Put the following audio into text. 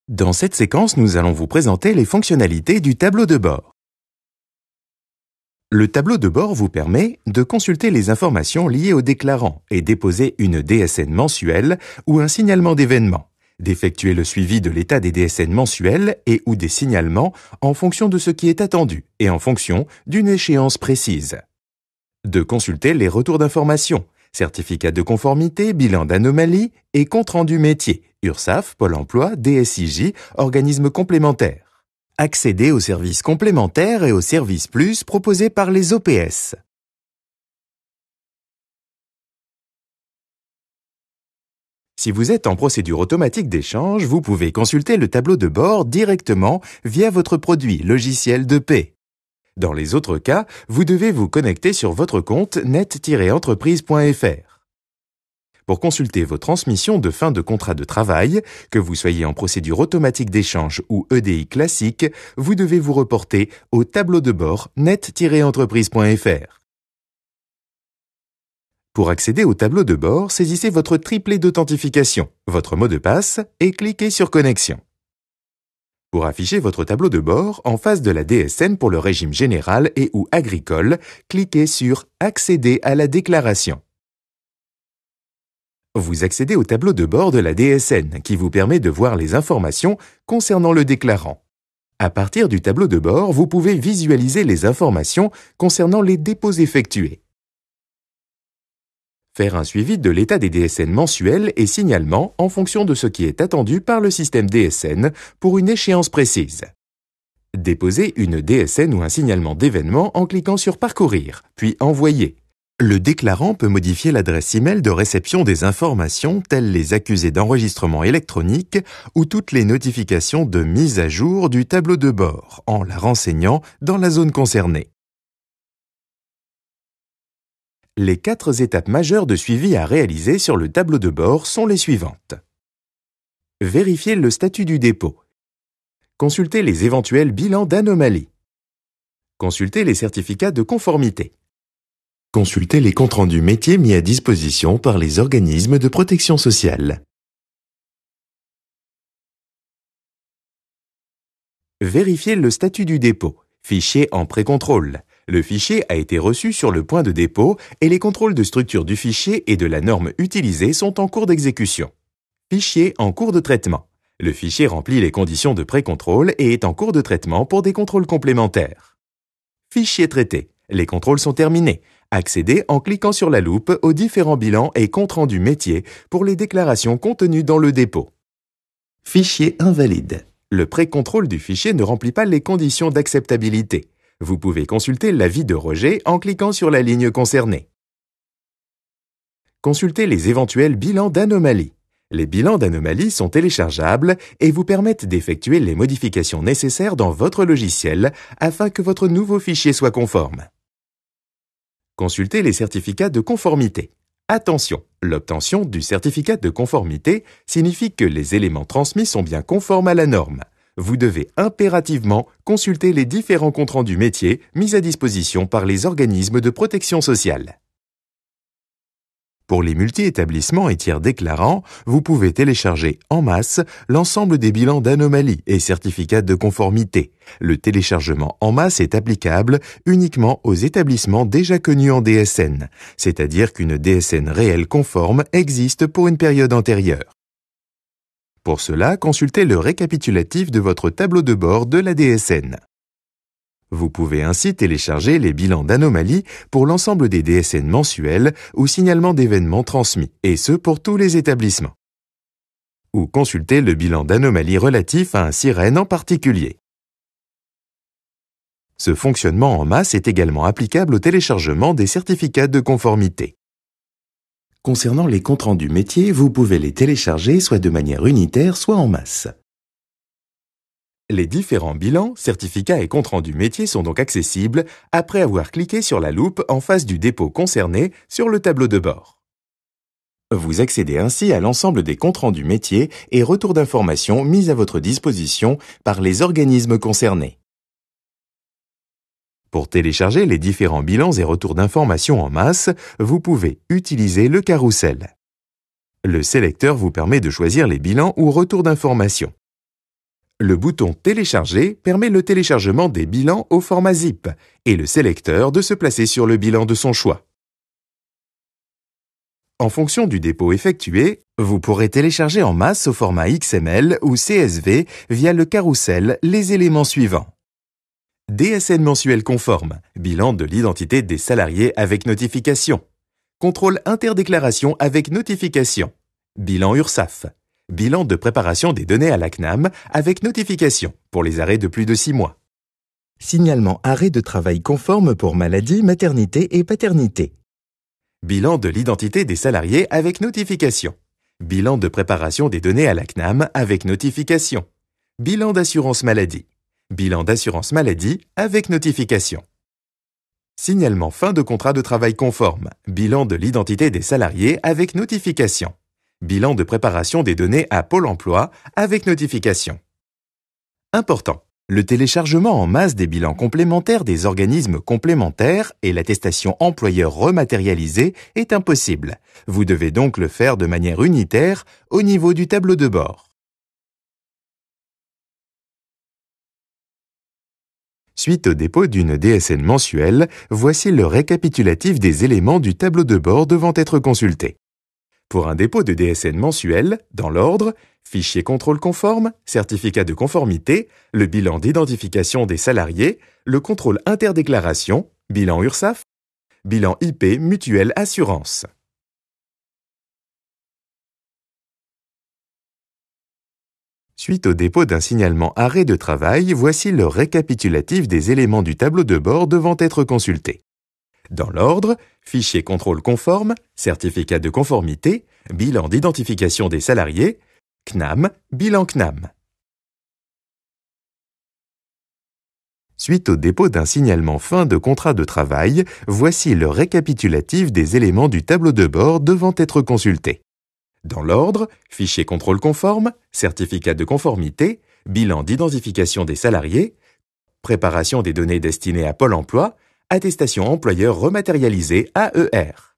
Dans cette séquence, nous allons vous présenter les fonctionnalités du tableau de bord. Le tableau de bord vous permet de consulter les informations liées au déclarant et déposer une DSN mensuelle ou un signalement d'événement, d'effectuer le suivi de l'état des DSN mensuels et ou des signalements en fonction de ce qui est attendu et en fonction d'une échéance précise, de consulter les retours d'informations, certificat de conformité, bilan d'anomalie et compte-rendu métier, URSSAF, Pôle emploi, DSIJ, organismes complémentaires. Accéder aux services complémentaires et aux services plus proposés par les OPS. Si vous êtes en procédure automatique d'échange, vous pouvez consulter le tableau de bord directement via votre produit logiciel de paie. Dans les autres cas, vous devez vous connecter sur votre compte net-entreprise.fr. Pour consulter vos transmissions de fin de contrat de travail, que vous soyez en procédure automatique d'échange ou EDI classique, vous devez vous reporter au tableau de bord net-entreprise.fr. Pour accéder au tableau de bord, saisissez votre triplet d'authentification, votre mot de passe et cliquez sur Connexion. Pour afficher votre tableau de bord, en face de la DSN pour le régime général et ou agricole, cliquez sur Accéder à la déclaration. Vous accédez au tableau de bord de la DSN qui vous permet de voir les informations concernant le déclarant. À partir du tableau de bord, vous pouvez visualiser les informations concernant les dépôts effectués. Faire un suivi de l'état des DSN mensuels et signalements en fonction de ce qui est attendu par le système DSN pour une échéance précise. Déposer une DSN ou un signalement d'événement en cliquant sur Parcourir, puis Envoyer. Le déclarant peut modifier l'adresse email de réception des informations telles les accusés d'enregistrement électronique ou toutes les notifications de mise à jour du tableau de bord en la renseignant dans la zone concernée. Les 4 étapes majeures de suivi à réaliser sur le tableau de bord sont les suivantes. Vérifier le statut du dépôt. Consulter les éventuels bilans d'anomalie. Consulter les certificats de conformité. Consulter les comptes rendus métiers mis à disposition par les organismes de protection sociale. Vérifier le statut du dépôt. Fichier en pré-contrôle. Le fichier a été reçu sur le point de dépôt et les contrôles de structure du fichier et de la norme utilisée sont en cours d'exécution. Fichier en cours de traitement. Le fichier remplit les conditions de pré-contrôle et est en cours de traitement pour des contrôles complémentaires. Fichier traité. Les contrôles sont terminés. Accédez en cliquant sur la loupe aux différents bilans et comptes rendus métiers pour les déclarations contenues dans le dépôt. Fichier invalide. Le pré-contrôle du fichier ne remplit pas les conditions d'acceptabilité. Vous pouvez consulter l'avis de rejet en cliquant sur la ligne concernée. Consultez les éventuels bilans d'anomalie. Les bilans d'anomalie sont téléchargeables et vous permettent d'effectuer les modifications nécessaires dans votre logiciel afin que votre nouveau fichier soit conforme. Consultez les certificats de conformité. Attention, l'obtention du certificat de conformité signifie que les éléments transmis sont bien conformes à la norme. Vous devez impérativement consulter les différents comptes rendus métiers mis à disposition par les organismes de protection sociale. Pour les multi-établissements et tiers déclarants, vous pouvez télécharger en masse l'ensemble des bilans d'anomalie et certificats de conformité. Le téléchargement en masse est applicable uniquement aux établissements déjà connus en DSN, c'est-à-dire qu'une DSN réelle conforme existe pour une période antérieure. Pour cela, consultez le récapitulatif de votre tableau de bord de la DSN. Vous pouvez ainsi télécharger les bilans d'anomalie pour l'ensemble des DSN mensuels ou signalements d'événements transmis, et ce pour tous les établissements. Ou consulter le bilan d'anomalie relatif à un sirène en particulier. Ce fonctionnement en masse est également applicable au téléchargement des certificats de conformité. Concernant les comptes rendus métiers, vous pouvez les télécharger soit de manière unitaire, soit en masse. Les différents bilans, certificats et comptes rendus métiers sont donc accessibles après avoir cliqué sur la loupe en face du dépôt concerné sur le tableau de bord. Vous accédez ainsi à l'ensemble des comptes rendus métiers et retours d'informations mis à votre disposition par les organismes concernés. Pour télécharger les différents bilans et retours d'informations en masse, vous pouvez utiliser le carrousel. Le sélecteur vous permet de choisir les bilans ou retours d'informations. Le bouton Télécharger permet le téléchargement des bilans au format zip et le sélecteur de se placer sur le bilan de son choix. En fonction du dépôt effectué, vous pourrez télécharger en masse au format XML ou CSV via le carrousel les éléments suivants. DSN mensuel conforme, bilan de l'identité des salariés avec notification. Contrôle interdéclaration avec notification. Bilan URSSAF. Bilan de préparation des données à la CNAM avec notification pour les arrêts de plus de 6 mois. Signalement arrêt de travail conforme pour maladie, maternité et paternité. Bilan de l'identité des salariés avec notification. Bilan de préparation des données à la CNAM avec notification. Bilan d'assurance maladie. Bilan d'assurance maladie avec notification. Signalement fin de contrat de travail conforme. Bilan de l'identité des salariés avec notification. Bilan de préparation des données à Pôle emploi avec notification. Important. Le téléchargement en masse des bilans complémentaires des organismes complémentaires et l'attestation employeur rematérialisée est impossible. Vous devez donc le faire de manière unitaire au niveau du tableau de bord. Suite au dépôt d'une DSN mensuelle, voici le récapitulatif des éléments du tableau de bord devant être consulté. Pour un dépôt de DSN mensuel, dans l'ordre, fichier contrôle conforme, certificat de conformité, le bilan d'identification des salariés, le contrôle interdéclaration, bilan URSSAF, bilan IP mutuelle assurance. Suite au dépôt d'un signalement arrêt de travail, voici le récapitulatif des éléments du tableau de bord devant être consulté. Dans l'ordre, fichier contrôle conforme, certificat de conformité, bilan d'identification des salariés, CNAM, bilan CNAM. Suite au dépôt d'un signalement fin de contrat de travail, voici le récapitulatif des éléments du tableau de bord devant être consulté. Dans l'ordre, fichier contrôle conforme, certificat de conformité, bilan d'identification des salariés, préparation des données destinées à Pôle emploi, attestation employeur rematérialisée AER.